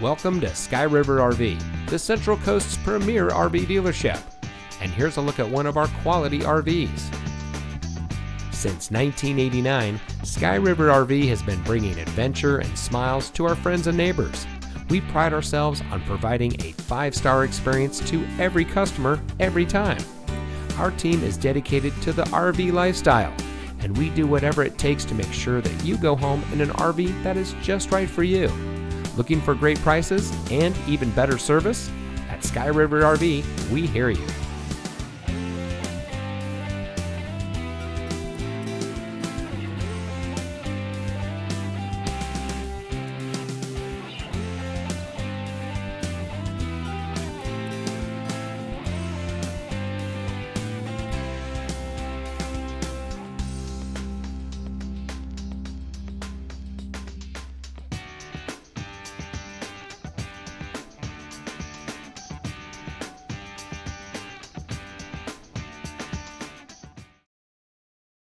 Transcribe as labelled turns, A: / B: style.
A: Welcome to Sky River RV, the Central Coast's premier RV dealership. And here's a look at one of our quality RVs. Since 1989, Sky River RV has been bringing adventure and smiles to our friends and neighbors. We pride ourselves on providing a 5-star experience to every customer every time. Our team is dedicated to the RV lifestyle, and we do whatever it takes to make sure that you go home in an RV that is just right for you. Looking for great prices and even better service? At Sky River RV, we hear you.